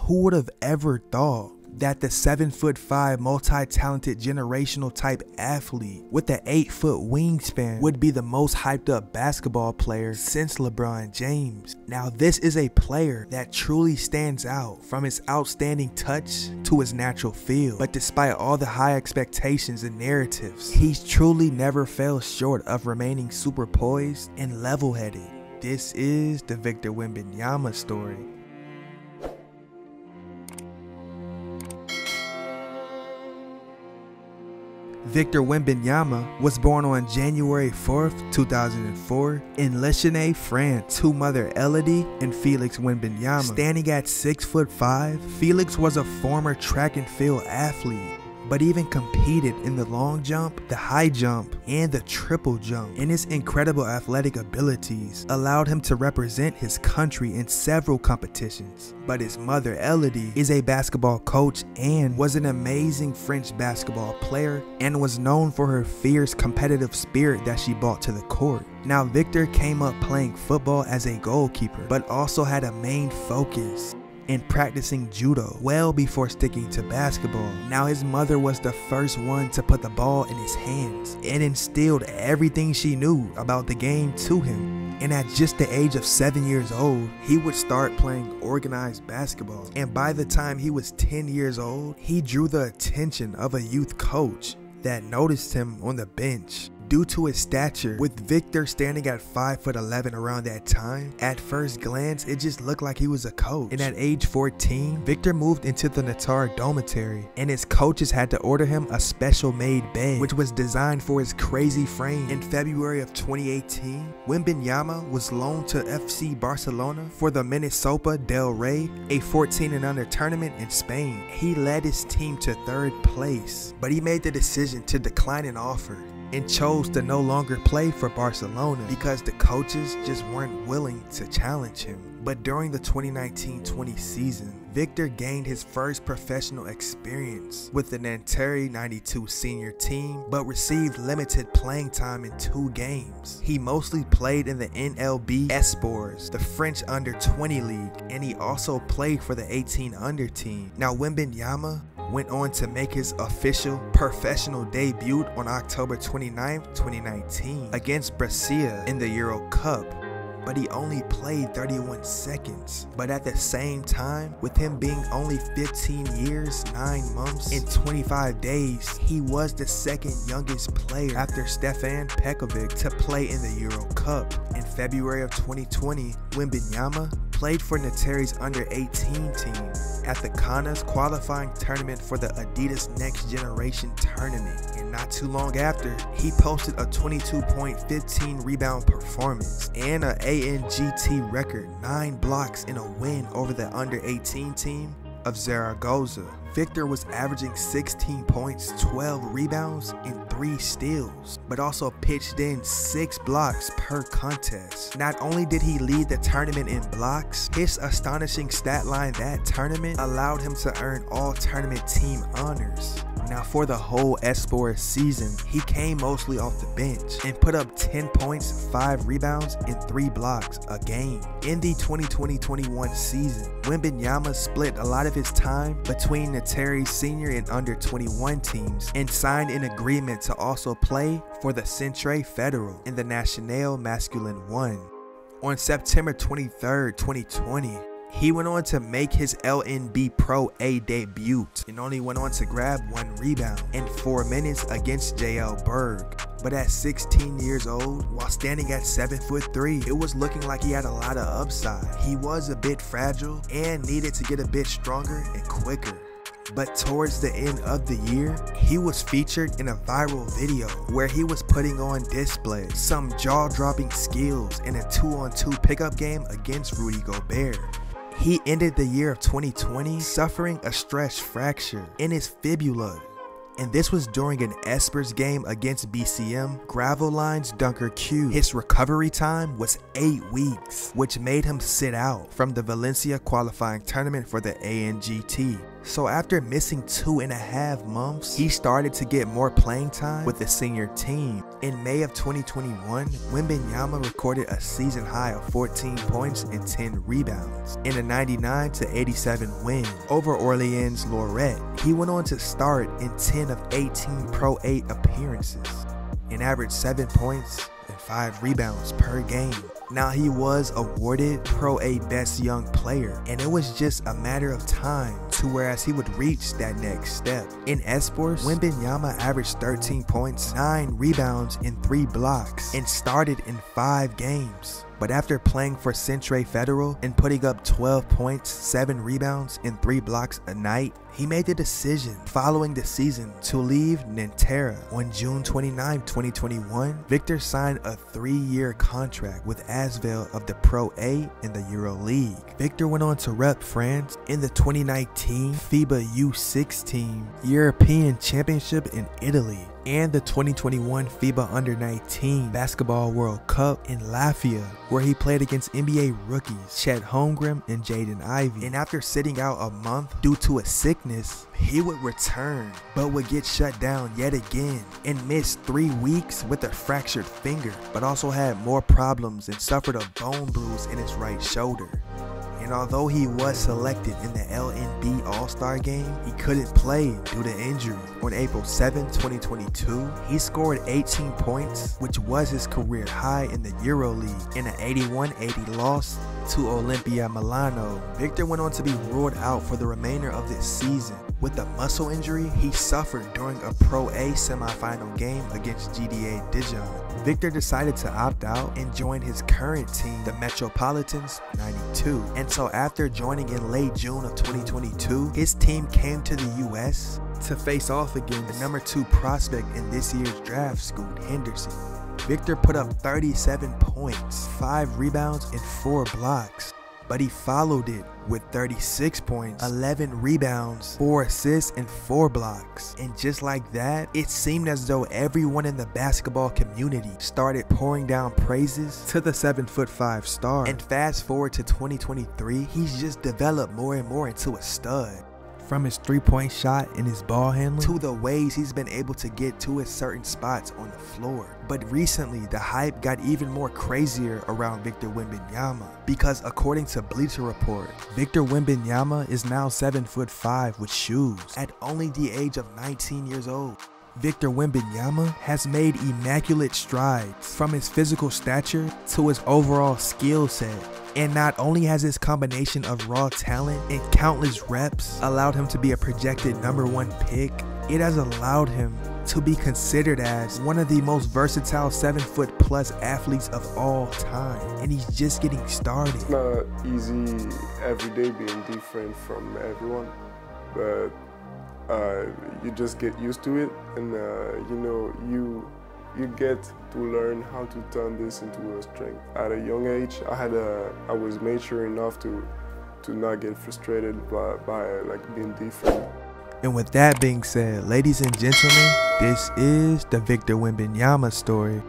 Who would have ever thought that the 7'5" multi-talented generational type athlete with the 8-foot wingspan would be the most hyped up basketball player since LeBron James? Now this is a player that truly stands out from his outstanding touch to his natural feel, but despite all the high expectations and narratives, he's truly never fell short of remaining super poised and level-headed. This is the Victor Wembanyama story. Victor Wembanyama was born on January 4th, 2004 in Le Chesnay, France, to mother Elodie and Felix Wembanyama. Standing at 6'5", Felix was a former track and field athlete, but even competed in the long jump, the high jump, and the triple jump. And his incredible athletic abilities allowed him to represent his country in several competitions. But his mother, Elodie, is a basketball coach and was an amazing French basketball player and was known for her fierce competitive spirit that she brought to the court. Now, Victor came up playing football as a goalkeeper, but also had a main focus in practicing judo well before sticking to basketball. Now his mother was the first one to put the ball in his hands and instilled everything she knew about the game to him. And at just the age of 7 years old, he would start playing organized basketball. And by the time he was 10 years old, he drew the attention of a youth coach that noticed him on the bench due to his stature. With Victor standing at 5'11" around that time, at first glance it just looked like he was a coach. And at age 14, Victor moved into the Natar dormitory, and his coaches had to order him a special made bed which was designed for his crazy frame. In February of 2018, Wembanyama was loaned to FC Barcelona for the Minnesota del Rey, a 14 and under tournament in Spain. He led his team to 3rd place, but he made the decision to decline an offer and chose to no longer play for Barcelona because the coaches just weren't willing to challenge him. But during the 2019-20 season, Victor gained his first professional experience with the Nanterre 92 senior team, but received limited playing time in 2 games. He mostly played in the NLB Esports, the French under-20 league, and he also played for the 18 under team. Now Wembanyama went on to make his official professional debut on October 29, 2019 against Brazil in the Euro Cup, but he only played 31 seconds. But at the same time, with him being only 15 years, 9 months, and 25 days, he was the 2nd youngest player after Stefan Pekovic to play in the Euro Cup. In February of 2020, Wembanyama played for Naterre's under-18 team at the Kaunas qualifying tournament for the Adidas Next Generation tournament. And not too long after, he posted a 22-point, 15 rebound performance and an ANGT record 9 blocks in a win over the under-18 team of Zaragoza. Victor was averaging 16 points, 12 rebounds, and 3 steals, but also pitched in 6 blocks per contest. Not only did he lead the tournament in blocks, his astonishing stat line that tournament allowed him to earn all tournament team honors. Now for the whole Esports season, he came mostly off the bench and put up 10 points, 5 rebounds, and 3 blocks a game. In the 2020-21 season, Wembanyama split a lot of his time between Naterre's senior and under-21 teams and signed an agreement to also play for the Centre Federal in the National Masculine 1. On September 23, 2020, he went on to make his LNB Pro A debut and only went on to grab 1 rebound in 4 minutes against JL Berg. But at 16 years old, while standing at 7'3", it was looking like he had a lot of upside. He was a bit fragile and needed to get a bit stronger and quicker. But towards the end of the year, he was featured in a viral video where he was putting on display some jaw-dropping skills in a 2-on-2 pickup game against Rudy Gobert. He ended the year of 2020 suffering a stress fracture in his fibula, and this was during an Espers game against BCM Gravel Lines Dunker Q. His recovery time was 8 weeks, which made him sit out from the Valencia qualifying tournament for the ANGT. So after missing 2.5 months, he started to get more playing time with the senior team. In May of 2021, Wembanyama recorded a season high of 14 points and 10 rebounds in a 99-87 win over Orleans Lorette. He went on to start in 10 of 18 Pro 8 appearances and averaged 7 points and 5 rebounds per game. Now, he was awarded Pro 8 Best Young Player, and it was just a matter of time to whereas he would reach that next step. In esports, Wembanyama averaged 13 points, 9 rebounds, and 3 blocks, and started in 5 games. But after playing for Centre Federal and putting up 12 points, 7 rebounds, and 3 blocks a night, he made the decision following the season to leave Nanterre. On June 29, 2021, Victor signed a 3-year contract with Asvel of the Pro A in the EuroLeague. Victor went on to rep France in the 2019 FIBA U16 European Championship in Italy and the 2021 FIBA Under-19 Basketball World Cup in Latvia, where he played against NBA rookies Chet Holmgren and Jaden Ivey. And after sitting out a month due to a sickness, he would return, but would get shut down yet again and miss 3 weeks with a fractured finger, but also had more problems and suffered a bone bruise in his right shoulder. And although he was selected in the LNB All-Star game, he couldn't play due to injury. On April 7, 2022, he scored 18 points, which was his career high in the EuroLeague, in an 81-80 loss to Olimpia Milano. Victor went on to be ruled out for the remainder of this season with a muscle injury he suffered during a Pro A semifinal game against GDA Dijon. Victor decided to opt out and join his current team, the Metropolitans 92. And so after joining in late June of 2022, his team came to the US to face off against the number 2 prospect in this year's draft, Scoot Henderson. Victor put up 37 points, 5 rebounds, and 4 blocks. But he followed it with 36 points, 11 rebounds, 4 assists, and 4 blocks. And just like that, it seemed as though everyone in the basketball community started pouring down praises to the 7'5" star. And fast forward to 2023, he's just developed more and more into a stud. From his 3-point shot and his ball handling to the ways he's been able to get to his certain spots on the floor. But recently, the hype got even more crazier around Victor Wembanyama, because according to Bleacher Report, Victor Wembanyama is now 7'5" with shoes at only the age of 19 years old. Victor Wembanyama has made immaculate strides from his physical stature to his overall skill set. And not only has his combination of raw talent and countless reps allowed him to be a projected #1 pick, it has allowed him to be considered as one of the most versatile 7-foot+ athletes of all time. And he's just getting started. It's not easy every day being different from everyone, but you just get used to it, and you get to learn how to turn this into a strength. At a young age, I was mature enough to not get frustrated by like being different. And with that being said, ladies and gentlemen, this is the Victor Wembanyama story.